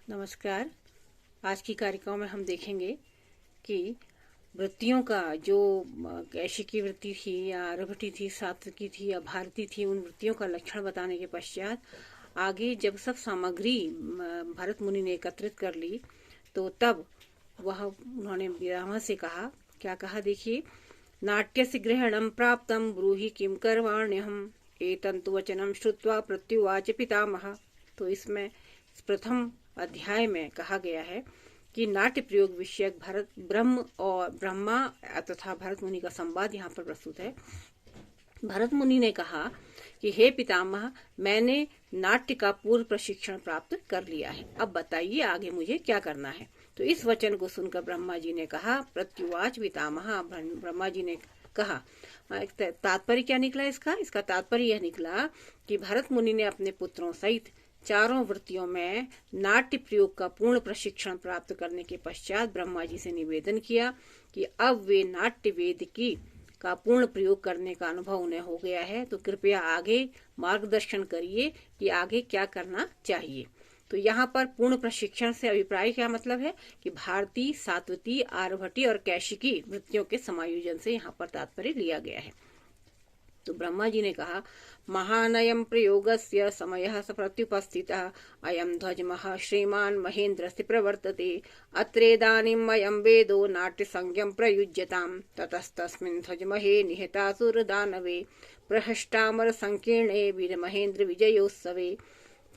नमस्कार। आज की कार्यक्रम में हम देखेंगे कि वृत्तियों का जो कैशिकी वृत्ति थी या आर्यभट्टी थी, सात्विकी थी या भारती थी, उन वृत्तियों का लक्षण बताने के पश्चात आगे जब सब सामग्री भरत मुनि ने एकत्रित कर ली तो तब उन्होंने ब्राह्मण से कहा, क्या कहा देखिए, नाट्यस्य ग्रहणं प्राप्तं ब्रूहि किं करवाण्यहम् एतन्तु वचनं श्रुत्वा प्रत्युवाच पितामह। तो इसमें प्रथम अध्याय में कहा गया है कि नाट्य प्रयोग विषयक ब्रह्मा तथा भरत मुनि का संवाद यहाँ पर प्रस्तुत है। भरत मुनि ने कहा कि हे पितामह, मैंने नाट्य का पूर्व प्रशिक्षण प्राप्त कर लिया है, अब बताइए आगे मुझे क्या करना है। तो इस वचन को सुनकर ब्रह्मा जी ने कहा, प्रत्युवाच पितामह, ब्रह्मा जी ने कहा। तात्पर्य क्या निकला इसका तात्पर्य यह निकला कि भरत मुनि ने अपने पुत्रों सहित चारों वृत्तियों में नाट्य प्रयोग का पूर्ण प्रशिक्षण प्राप्त करने के पश्चात ब्रह्मा जी से निवेदन किया कि अब वे नाट्य वेद का पूर्ण प्रयोग करने का अनुभव उन्हें हो गया है, तो कृपया आगे मार्गदर्शन करिए कि आगे क्या करना चाहिए। तो यहाँ पर पूर्ण प्रशिक्षण से अभिप्राय क्या मतलब है कि भारती, सात्वती, आर्यभट्टी और कैशिकी वृत्तियों के समायोजन से यहाँ पर तात्पर्य लिया गया है। तो ब्रह्मा जी ने कहा, महानयम प्रयोगस्य समयः प्रत्युपस्थितः अयं ध्वजमः श्रीमान् महेन्द्रस्य प्रवर्तते अत्रेदानीम् अयं वेदो नाट्यसंज्ञं प्रयुज्यताम् ततस्तस्मिन् ध्वजमहे निहतासुरदानवे प्रहष्टामर संकीर्णे वीरमहेन्द्र विजयोत्सवे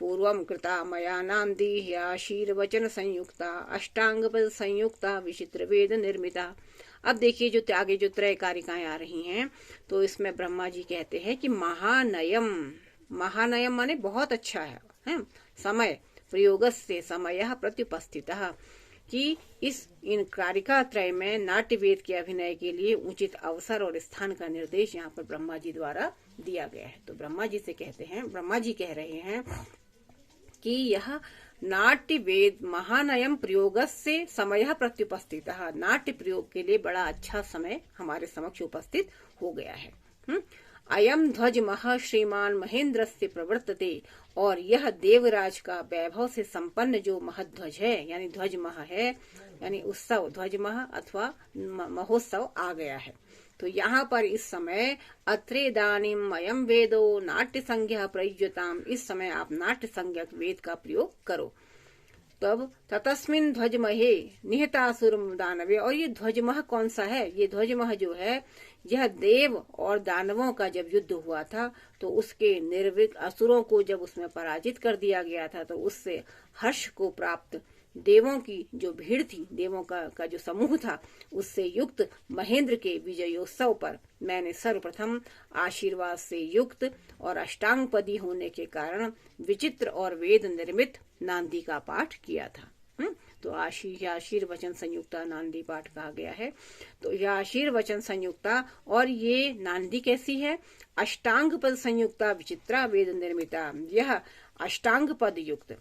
पूर्वं कृता मया नान्दी ह्याशीर्वचन संयुक्ता अष्टांगपद संयुक्ता विचित्र वेद निर्मिता। अब देखिए जो आगे जो त्रय कारिकाएं आ रही हैं, तो इसमें ब्रह्मा जी कहते हैं कि महानयम माने बहुत अच्छा है समय प्रयोगस्य समयः प्रत्युपस्थितः, कि इन कारिका त्रय में नाट्य वेद के अभिनय के लिए उचित अवसर और स्थान का निर्देश यहाँ पर ब्रह्मा जी द्वारा दिया गया है। तो ब्रह्मा जी कह रहे हैं कि यह नाट्य वेद महानयम प्रयोग से समय प्रत्युपस्थित, नाट्य प्रयोग के लिए बड़ा अच्छा समय हमारे समक्ष उपस्थित हो गया है। अयम ध्वज मह श्रीमान महेंद्र से प्रवर्तते, और यह देवराज का वैभव से संपन्न जो महध्वज है, यानी ध्वज मह है, यानी उत्सव, ध्वज मह अथवा महोत्सव आ गया है। तो यहाँ पर इस समय अत्रेदानीम अयम वेदो नाट्य संज्ञा प्रयुज्यताम, इस समय आप नाट्य संज्ञक वेद का प्रयोग करो। तब ततस्मिन ध्वजमहे निहतासुर दानवे, और ये ध्वजमह कौन सा है? ये ध्वजमह जो है यह देव और दानवों का जब युद्ध हुआ था तो उसके निर्विक असुरों को जब उसमें पराजित कर दिया गया था, तो उससे हर्ष को प्राप्त देवों की जो भीड़ थी, देवों का जो समूह था, उससे युक्त महेंद्र के विजयोत्सव पर मैंने सर्वप्रथम आशीर्वाद से युक्त और अष्टांगपदी होने के कारण विचित्र और वेद निर्मित नांदी का पाठ किया था। तो आशीर्वचन संयुक्ता नांदी पाठ कहा गया है। तो यह आशीर्वचन संयुक्ता, और ये नांदी कैसी है? अष्टांग पद संयुक्ता विचित्रा वेद निर्मिता, यह अष्टांग पद युक्त,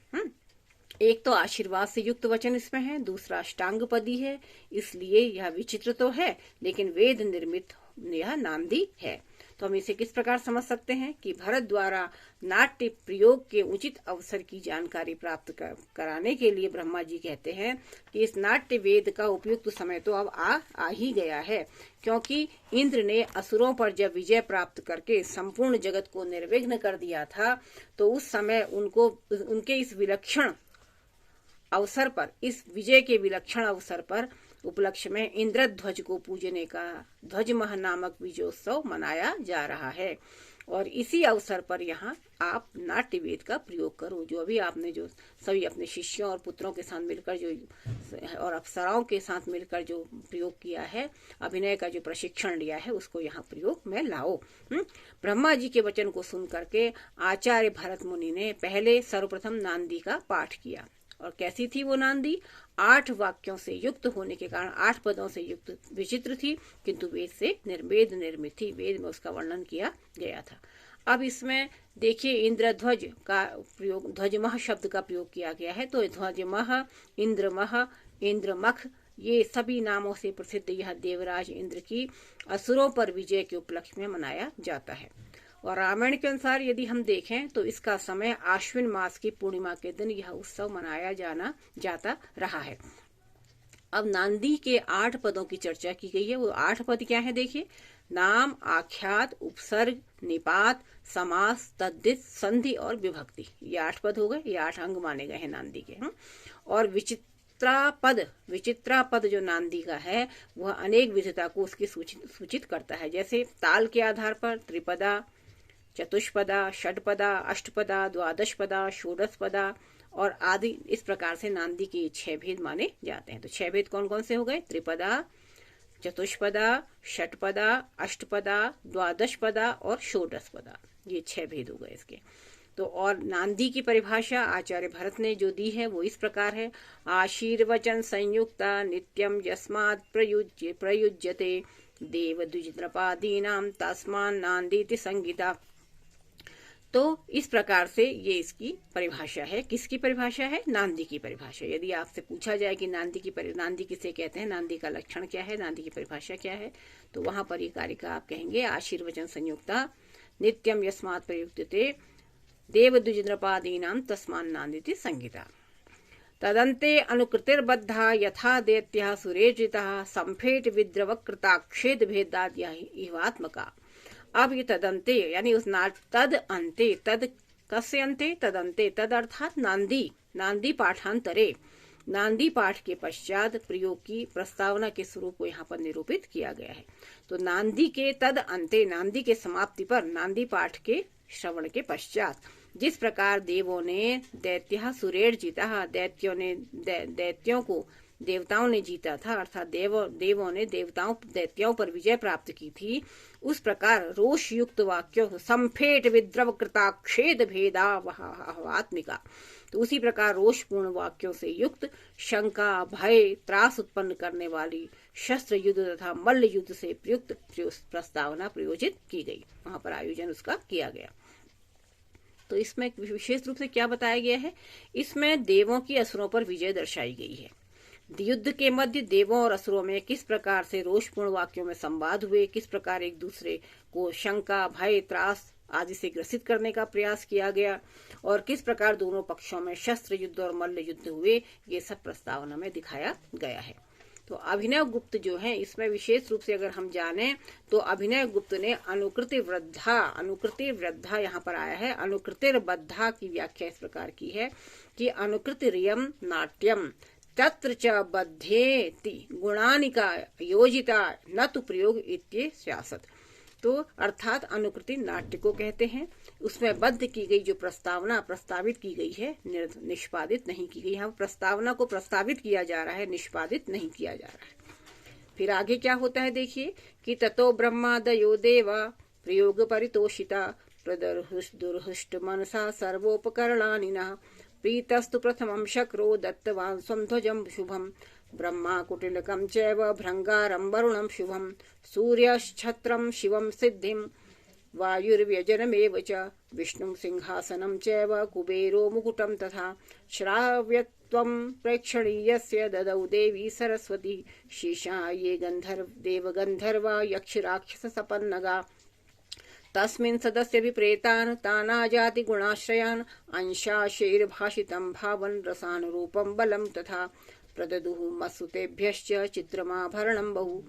एक तो आशीर्वाद से युक्त वचन इसमें है, दूसरा अष्टांग पदी है, इसलिए यह विचित्र तो है लेकिन वेद निर्मित यह नांदी है। तो हम इसे किस प्रकार समझ सकते हैं कि भरत द्वारा नाट्य प्रयोग के उचित अवसर की जानकारी प्राप्त कराने के लिए ब्रह्मा जी कहते हैं कि इस नाट्य वेद का उपयुक्त समय तो अब आ ही गया है, क्योंकि इंद्र ने असुरों पर जब विजय प्राप्त करके संपूर्ण जगत को निर्विघ्न कर दिया था, तो उस समय उनके इस विलक्षण अवसर पर, इस विजय के विलक्षण अवसर पर उपलक्ष्य में इंद्रध्वज को पूजने का ध्वजमह नामक विजयोत्सव मनाया जा रहा है। और इसी अवसर पर यहाँ आप नाट्य वेद का प्रयोग करो, जो अभी आपने जो सभी अपने शिष्यों और पुत्रों के साथ मिलकर जो और अप्सराओं के साथ मिलकर जो प्रयोग किया है, अभिनय का जो प्रशिक्षण लिया है, उसको यहाँ प्रयोग में लाओ। ब्रह्मा जी के वचन को सुन करके आचार्य भरत मुनि ने पहले सर्वप्रथम नांदी का पाठ किया। और कैसी थी वो नांदी? 8 वाक्यों से युक्त होने के कारण, 8 पदों से युक्त, विचित्र थी किंतु वेद निर्मित थी, वेद में उसका वर्णन किया गया था। अब इसमें देखिए इंद्रध्वज का प्रयोग, ध्वजमह शब्द का प्रयोग किया गया है। तो ध्वजमह, इंद्रमह, इंद्रमख, ये सभी नामों से प्रसिद्ध यह देवराज इंद्र की असुरों पर विजय के उपलक्ष्य में मनाया जाता है। और रामायण के अनुसार यदि हम देखें तो इसका समय आश्विन मास की पूर्णिमा के दिन यह उत्सव मनाया जाता रहा है। अब नांदी के 8 पदों की चर्चा की गई है। वो 8 पद क्या है देखिए, नाम, आख्यात, उपसर्ग, निपात, समास, तद्धित, संधि और विभक्ति। ये 8 पद हो गए, ये 8 अंग माने गए हैं नांदी के। और विचित्रा पद जो नांदी का है वह अनेक विधता को उसकी सूचित करता है। जैसे ताल के आधार पर त्रिपदा, चतुष्पदा, षटपदा, अष्टपदा, द्वादशपदा, षोडशपदा और आदि, इस प्रकार से नांदी के 6 भेद माने जाते हैं। तो 6 भेद कौन कौन से हो गए? त्रिपदा, चतुष्पदा, षटपदा, अष्टपदा, द्वादशपदा और षोडशपदा। ये 6 भेद हो गए इसके। तो और नांदी की परिभाषा आचार्य भरत ने जो दी है वो इस प्रकार है, आशीर्वचन संयुक्ता नित्यम यस्मात् प्रयुज्यते देव द्विजनपादीनाम तस्मान् नांदीति संगीता। तो इस प्रकार से ये इसकी परिभाषा है। किसकी परिभाषा है? नांदी की परिभाषा। यदि आपसे पूछा जाए कि नांदी किसे कहते हैं, नांदी का लक्षण क्या है, नांदी की परिभाषा क्या है, तो वहां पर ये कारिका आप कहेंगे आशीर्वचन संयुक्ता नित्यम यस्मात् प्रयुज्यते देव द्विजनपादीनाम तस्मान् नांदीति संगीता। तदन्ते अनुकृतिर्बद्धा यथा दैत्यः सुरेजितः संफेट विद्रवकृताक्षेद भेदाद्या इवात्मका। अब ये तदंते यानी उस तद अंते, तद कस्य अंते? तदंते, तद अर्थात नांदी पाठांतरे, नांदी पाठ के पश्चात प्रयोग की प्रस्तावना के स्वरूप को यहाँ पर निरूपित किया गया है। तो नांदी के तद अंते, नांदी के समाप्ति पर, नांदी पाठ के श्रवण के पश्चात जिस प्रकार देवों ने दैत्य सुरेर जीता, दैत्यों को देवताओं ने जीता था, अर्थात देवों ने दैत्यों पर विजय प्राप्त की थी, उस प्रकार रोष युक्त वाक्यों संफेट विद्रव कृताक्षेद भेदा आत्मिका। तो उसी प्रकार रोषपूर्ण वाक्यों से युक्त शंका, भय, त्रास उत्पन्न करने वाली शस्त्र युद्ध तथा मल्ल युद्ध से प्रयुक्त प्रस्तावना प्रयोजित की गई। वहां पर आयोजन उसका किया गया। तो इसमें विशेष रूप से क्या बताया गया है? इसमें देवों की असुरों पर विजय दर्शाई गई है। युद्ध के मध्य देवों और असुरों में किस प्रकार से रोषपूर्ण वाक्यों में संवाद हुए, किस प्रकार एक दूसरे को शंका, भय, त्रास आदि से ग्रसित करने का प्रयास किया गया और किस प्रकार दोनों पक्षों में शस्त्र युद्ध और मल्ल युद्ध हुए, ये सब प्रस्तावना में दिखाया गया है। तो अभिनव गुप्त जो है, इसमें विशेष रूप से अगर हम जाने तो अभिनव गुप्त ने अनुकृति वृद्धा यहाँ पर आया है, अनुकृतिर्बद्धा की व्याख्या इस प्रकार की है कि अनुकृतिरियम नाट्यम तत्र च बद्धेति गुणानिका योजिता न तो प्रयोग इत्यस्यासत्। तो अर्थात अनुकृति नाट्य को कहते हैं, उसमें बद्ध की गई जो प्रस्तावना प्रस्तावित की गई है, निष्पादित नहीं की गई। यहाँ प्रस्तावना को प्रस्तावित किया जा रहा है, निष्पादित नहीं किया जा रहा है। फिर आगे क्या होता है देखिए कि ततो ब्रह्मादयो देवा प्रयोग परितोषिता प्रदुर्हुष्ट मनसा सर्वोपकरणानिनः प्रीतस्तु प्रथमं शक्रो दत्तवान् स्वं ध्वजं शुभम् ब्रह्मा कुटिलकं चैव भृंगारं वरुणं शुभम् सूर्यश्छत्रं शिवं सिद्धिं वायुर्व्यजनमेव च विष्णुं सिंहासनं चैव कुबेरो मुकुटं तथा श्राव्यत्वं प्रेक्षणीयस्य ददौ देवी सरस्वती शीशा ये देवगन्धर्वा यक्षराक्षससपन्नगा तस्मिन् सदस्य विप्रेतान् तानाजाति गुणाश्रयान् अंशाशैर्भाषितं भावन् रसानुरूपं बलं तथा प्रददुः मत्सुतेभ्यश्च चित्रमाभरणं बहु।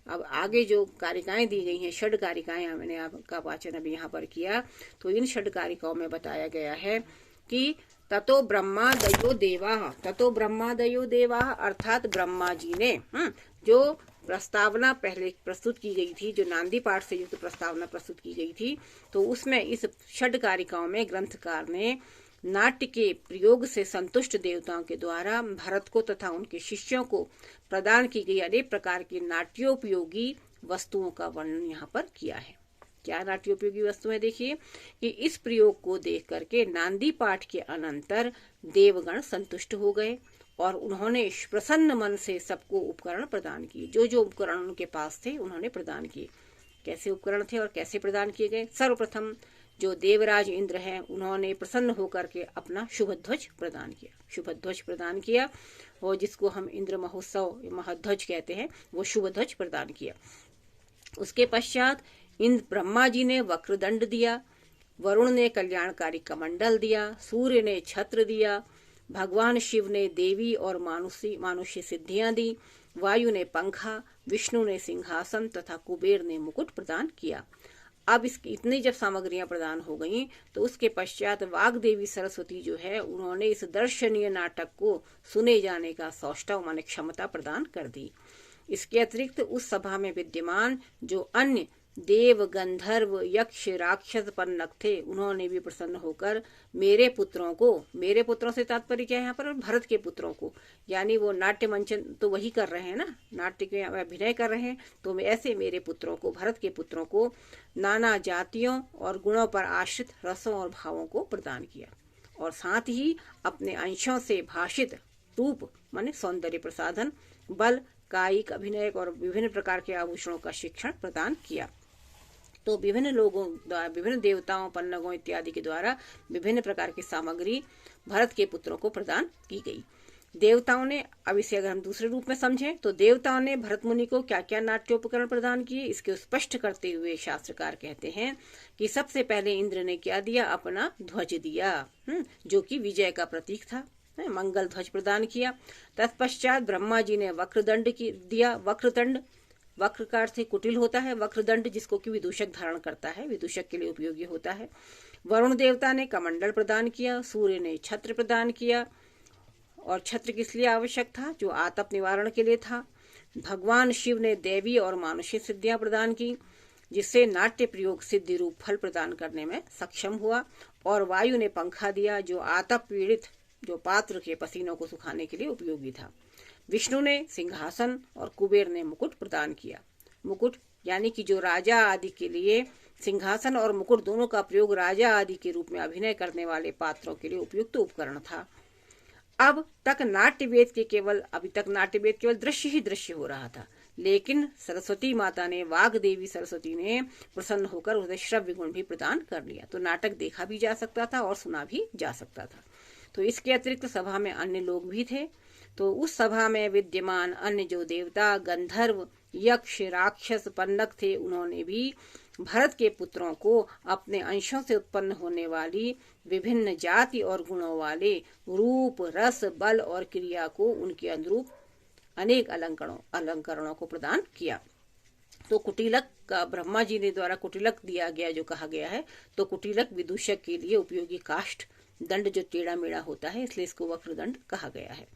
अब आगे जो कारिकाएं दी गई हैं, षड कारिकाएं मैंने आपका वाचन अभी यहाँ पर किया, तो इन षड कारिकाओं में बताया गया है कि ततो ब्रह्मादयो देवा अर्थात ब्रह्मा जी ने जो प्रस्तावना पहले प्रस्तुत की गई थी, जो नांदी पाठ से युक्त प्रस्तावना प्रस्तुत की गई थी, तो उसमें इस षड कारिकाओं में ग्रंथकार ने नाट्य के प्रयोग से संतुष्ट देवताओं के द्वारा भरत को तथा उनके शिष्यों को प्रदान की गई अनेक प्रकार की नाट्योपयोगी वस्तुओं का वर्णन यहाँ पर किया है। क्या नाट्योपयोगी वस्तुएं? देखिए कि इस प्रयोग को देख करके नांदी पाठ के अनंतर देवगण संतुष्ट हो गए और उन्होंने प्रसन्न मन से सबको उपकरण प्रदान किए। जो जो उपकरण उनके पास थे उन्होंने प्रदान किए। कैसे उपकरण थे और कैसे प्रदान किए गए? सर्वप्रथम जो देवराज इंद्र हैं उन्होंने प्रसन्न होकर के अपना शुभ ध्वज प्रदान किया और जिसको हम इंद्र महोत्सव महाध्वज कहते हैं, वो शुभ ध्वज प्रदान किया। उसके पश्चात इंद्र ब्रह्मा जी ने वक्रदंड दिया, वरुण ने कल्याणकारी कमंडल दिया, सूर्य ने छत्र दिया, भगवान शिव ने देवी और मानुषी सिद्धियां दी, वायु ने पंखा, विष्णु ने सिंहासन तथा कुबेर ने मुकुट प्रदान किया। अब इसकी इतनी जब सामग्रियां प्रदान हो गईं तो उसके पश्चात वाग देवी सरस्वती जो है उन्होंने इस दर्शनीय नाटक को सुने जाने का सौष्ठव माने क्षमता प्रदान कर दी। इसके अतिरिक्त उस सभा में विद्यमान जो अन्य देव, गंधर्व, यक्ष, राक्षस, पन्नग थे, उन्होंने भी प्रसन्न होकर मेरे पुत्रों से तात्पर्य क्या है यहाँ पर? भरत के पुत्रों को, यानी वो नाट्य मंचन तो वही कर रहे हैं ना, नाट्य के अभिनय कर रहे हैं, तो ऐसे मेरे पुत्रों को, भरत के पुत्रों को नाना जातियों और गुणों पर आश्रित रसों और भावों को प्रदान किया और साथ ही अपने अंशों से भाषित रूप माने सौंदर्य प्रसाधन, बल, कायिक, अभिनय और विभिन्न प्रकार के आभूषणों का शिक्षण प्रदान किया। तो विभिन्न लोगों द्वारा, विभिन्न देवताओं, पन्नगों इत्यादि के द्वारा विभिन्न प्रकार की सामग्री भरत के पुत्रों को प्रदान की गई। देवताओं ने, अब इसे अगर हम दूसरे रूप में समझें तो देवताओं ने भरत मुनि को क्या क्या नाट्योपकरण प्रदान किए, इसके स्पष्ट करते हुए शास्त्रकार कहते हैं कि सबसे पहले इंद्र ने क्या दिया? अपना ध्वज दिया, जो कि विजय का प्रतीक था, मंगल ध्वज प्रदान किया। तत्पश्चात ब्रह्मा जी ने वक्रदंड दिया। वक्रदंड, वक्र का अर्थ कुटिल होता है, वक्रदंड जिसको कि विदूषक धारण करता है, विदूषक के लिए उपयोगी होता है। वरुण देवता ने कमंडल प्रदान किया, सूर्य ने छत्र प्रदान किया, और छत्र किस लिए आवश्यक था? जो आतप निवारण के लिए था। भगवान शिव ने देवी और मानुषी सिद्धियां प्रदान की, जिससे नाट्य प्रयोग सिद्धि रूप फल प्रदान करने में सक्षम हुआ। और वायु ने पंखा दिया, जो आतप पीड़ित जो पात्र के पसीनों को सुखाने के लिए उपयोगी था। विष्णु ने सिंहासन और कुबेर ने मुकुट प्रदान किया। मुकुट यानी कि जो राजा आदि के लिए सिंहासन और मुकुट दोनों का प्रयोग राजा आदि के रूप में अभिनय करने वाले पात्रों के लिए उपयुक्त उपकरण था। अभी तक नाट्यवेद केवल दृश्य ही दृश्य हो रहा था, लेकिन सरस्वती माता ने, वाग देवी सरस्वती ने प्रसन्न होकर उसे श्रव्य गुण भी प्रदान कर लिया। तो नाटक देखा भी जा सकता था और सुना भी जा सकता था। तो इसके अतिरिक्त सभा में अन्य लोग भी थे। तो उस सभा में विद्यमान अन्य जो देवता, गंधर्व, यक्ष, राक्षस, पन्नग थे, उन्होंने भी भरत के पुत्रों को अपने अंशों से उत्पन्न होने वाली विभिन्न जाति और गुणों वाले रूप, रस, बल और क्रिया को उनके अनुरूप अनेक अलंकरणों को प्रदान किया। तो कुटिलक का ब्रह्मा जी ने द्वारा कुटिलक दिया गया, जो कहा गया है, तो कुटिलक विदूषक के लिए उपयोगी काष्ठ दंड जो टेढ़ा मेढ़ा होता है, इसलिए इसको वक्रदंड कहा गया है।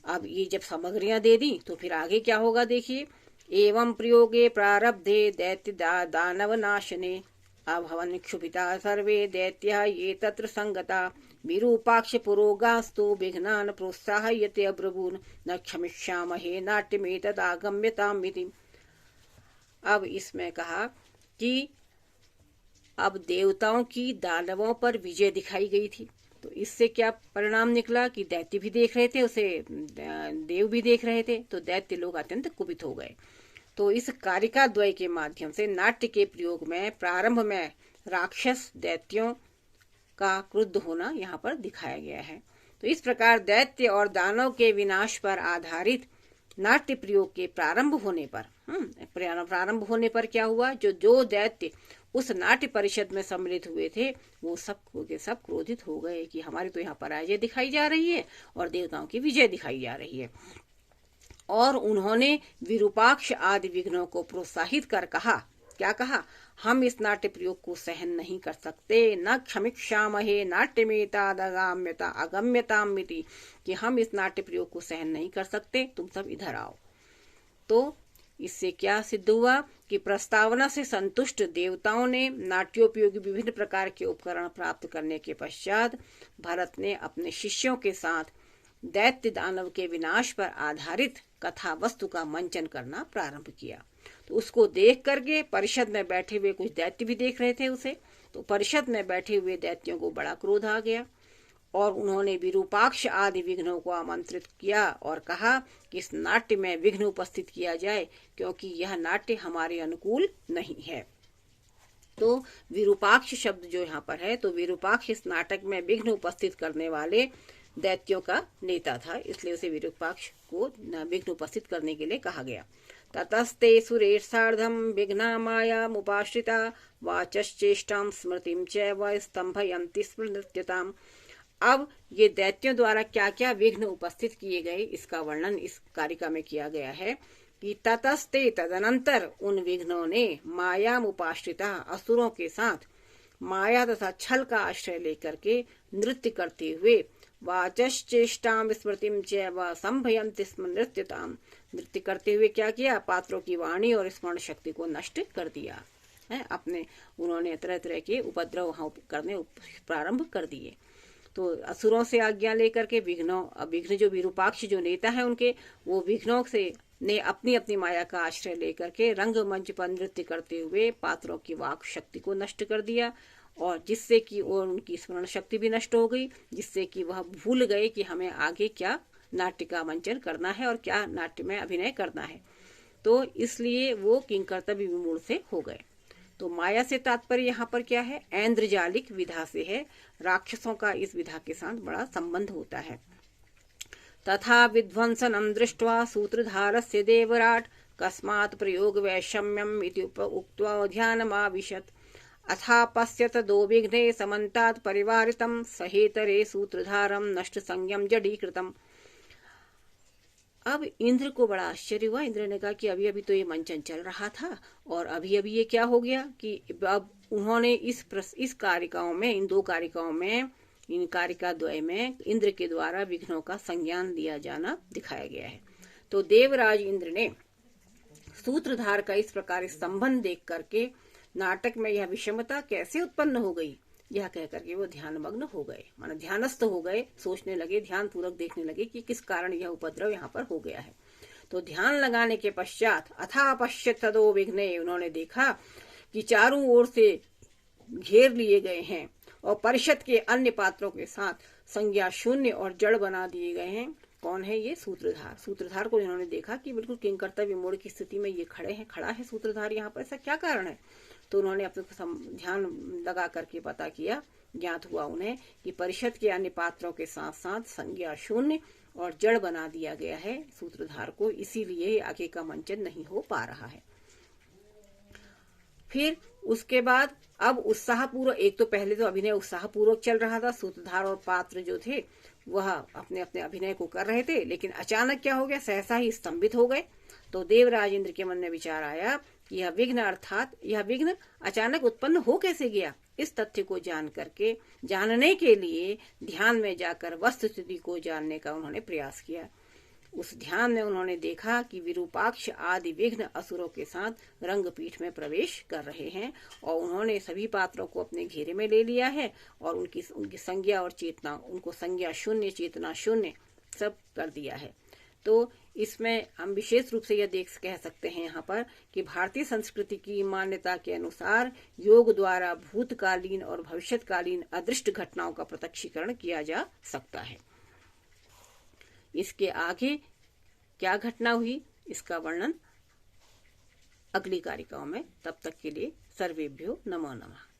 अब ये जब सामग्रियां दे दी तो फिर आगे क्या होगा देखिए। एवं प्रयोगे प्रारब्धे दैत्य दानव नाशने अभवन क्षुभिता सर्वे दैत्या ये तत्र संगता विरूपाक्ष पुरोगास्तु विघ्नान प्रोत्साहयते अब्रवीन् न क्षमिष्यामहे नाट्यमेतदागम्यतामिति। अब इसमें कहा कि अब देवताओं की दानवों पर विजय दिखाई गई थी, तो इससे क्या परिणाम निकला कि दैत्य भी देख रहे थे उसे, देव भी देख रहे थे, तो दैत्य लोग अत्यंत कुपित हो गए। तो इस कारिका द्वय के माध्यम से नाट्य के प्रयोग में प्रारंभ में राक्षस दैत्यों का क्रुद्ध होना यहाँ पर दिखाया गया है। तो इस प्रकार दैत्य और दानव के विनाश पर आधारित नाट्य प्रयोग के प्रारंभ होने पर क्या हुआ, जो दैत्य उस नाट्य परिषद में सम्मिलित हुए थे वो सब के सब क्रोधित हो गए कि हमारी तो यहाँ पराजय दिखाई जा रही है और देवताओं की विजय दिखाई जा रही है। और उन्होंने विरूपाक्ष आदि विघ्नों को प्रोत्साहित कर कहा, क्या कहा, हम इस नाट्य प्रयोग को सहन नहीं कर सकते, न क्षमिष्यामहे नाट्यमेतादगाम्यता अगम्यतामिति, कि हम इस नाट्य प्रयोग को सहन नहीं कर सकते, तुम सब इधर आओ। तो इससे क्या सिद्ध हुआ कि प्रस्तावना से संतुष्ट देवताओं ने नाट्योपयोगी विभिन्न प्रकार के उपकरण प्राप्त करने के पश्चात भरत ने अपने शिष्यों के साथ दैत्य दानव के विनाश पर आधारित कथा वस्तु का मंचन करना प्रारंभ किया। तो उसको देख करके परिषद में बैठे हुए कुछ दैत्य भी देख रहे थे उसे, तो परिषद में बैठे हुए दैत्यों को बड़ा क्रोध आ गया और उन्होंने विरूपाक्ष आदि विघ्नों को आमंत्रित किया और कहा कि इस नाट्य में विघ्न उपस्थित किया जाए, क्योंकि यह नाट्य हमारे अनुकूल नहीं है। तो विरूपाक्ष शब्द जो यहाँ पर है, तो विरूपाक्ष इस नाटक में विघ्न उपस्थित करने वाले दैत्यों का नेता था, इसलिए उसे विरूपाक्ष को विघ्न उपस्थित करने के लिए कहा गया। ततस्ते सुरेशार्धम विघ्ना माया मुपाश्रिता वाचश्चेष्टां स्मृतिं चैव स्तंभयन्ति स्मृत्यताम्। अब ये दैत्यों द्वारा क्या क्या विघ्न उपस्थित किए गए इसका वर्णन इस कारिका में किया गया है कि ततस्ते तदनंतर उन विघ्नों ने माया मुपाश्रिता असुरों के साथ माया तथा छल का आश्रय लेकर के नृत्य करते हुए वाचश्चेष्टां स्मृतिं चैव संभयन्ति स्म नृत्यताम्। नृत्य करते हुए क्या किया, पात्रों की वाणी और स्मरण शक्ति को नष्ट कर दिया है। अपने उन्होंने तरह तरह के उपद्रव वहां करने प्रारंभ कर दिए। तो असुरों से आज्ञा लेकर के विघ्न जो विरूपाक्ष जो नेता है उनके, वो विघ्नों से ने अपनी अपनी माया का आश्रय लेकर के रंगमंच पर नृत्य करते हुए पात्रों की वाक शक्ति को नष्ट कर दिया, और जिससे कि उनकी स्मरण शक्ति भी नष्ट हो गई, जिससे कि वह भूल गए कि हमें आगे क्या नाट्य का मंचन करना है और क्या नाट्य में अभिनय करना है। तो इसलिए वो किंकर्तव्य विमूढ़ से हो गए। तो माया से तात्पर्य यहाँ पर क्या है, ऐन्द्रजालिक विधा से है। राक्षसों का इस विधा के साथ बड़ा संबंध होता है। तथा विध्वंसनम दृष्ट्वा सूत्रधारस्य देवराट कस्मात् प्रयोग वैषम्यम इति उक्त्वा ध्यानमाविशत्। अथा पश्यत दो विघ्ने समन्तात् परिवारितम सहेतरे सूत्रधारम नष्ट संयम जडीकृतम। अब इंद्र को बड़ा आश्चर्य हुआ। इंद्र ने कहा कि अभी अभी तो ये मंचन चल रहा था और अभी अभी ये क्या हो गया कि अब उन्होंने इस कारिकाओं में, इन दो कारिकाओं में, इन कारिका द्वय में इंद्र के द्वारा विघ्नों का संज्ञान दिया जाना दिखाया गया है। तो देवराज इंद्र ने सूत्रधार का इस प्रकार संबंध देख करके नाटक में यह विषमता कैसे उत्पन्न हो गई, यह कह करके वो ध्यानमग्न हो गए, माना ध्यानस्थ हो गए, सोचने लगे, ध्यान पूर्वक देखने लगे कि किस कारण यह उपद्रव यहाँ पर हो गया है। तो ध्यान लगाने के पश्चात अथा पश्यत तदो विघ्ने, उन्होंने देखा कि चारों ओर से घेर लिए गए हैं और परिषद के अन्य पात्रों के साथ संज्ञा शून्य और जड़ बना दिए गए हैं। कौन है ये, सूत्रधार। सूत्रधार को इन्होंने देखा कि बिल्कुल किंकर्तव्य विमूढ़ की स्थिति में ये खड़ा है सूत्रधार यहाँ पर, ऐसा क्या कारण है। तो उन्होंने अपने ध्यान लगा करके पता किया, ज्ञात हुआ उन्हें कि परिषद के अन्य पात्रों के साथ साथ संज्ञा शून्य और जड़ बना दिया गया है सूत्रधार को, इसीलिए आगे का मंचन नहीं हो पा रहा है। फिर उसके बाद अब उत्साहपूर्वक, एक तो पहले तो अभिनय उत्साहपूर्वक चल रहा था, सूत्रधार और पात्र जो थे वह अपने अपने अभिनय को कर रहे थे, लेकिन अचानक क्या हो गया, सहसा ही स्तंभित हो गए। तो देवराज इंद्र के मन में विचार आया कि यह विघ्न अर्थात यह विघ्न अचानक उत्पन्न हो कैसे गया। इस तथ्य को जानने के लिए ध्यान में जाकर वस्तु स्थिति को जानने का उन्होंने प्रयास किया। उस ध्यान में उन्होंने देखा कि विरूपाक्ष आदि विघ्न असुरों के साथ रंगपीठ में प्रवेश कर रहे हैं और उन्होंने सभी पात्रों को अपने घेरे में ले लिया है और उनकी संज्ञा और चेतना, उनको संज्ञा शून्य, चेतना शून्य सब कर दिया है। तो इसमें हम विशेष रूप से यह कह सकते हैं यहाँ पर कि भारतीय संस्कृति की मान्यता के अनुसार योग द्वारा भूतकालीन और भविष्यकालीन अदृष्ट घटनाओं का प्रत्यक्षीकरण किया जा सकता है। इसके आगे क्या घटना हुई इसका वर्णन अगली कारिकाओं में। तब तक के लिए सर्वेभ्यो नमो नमः।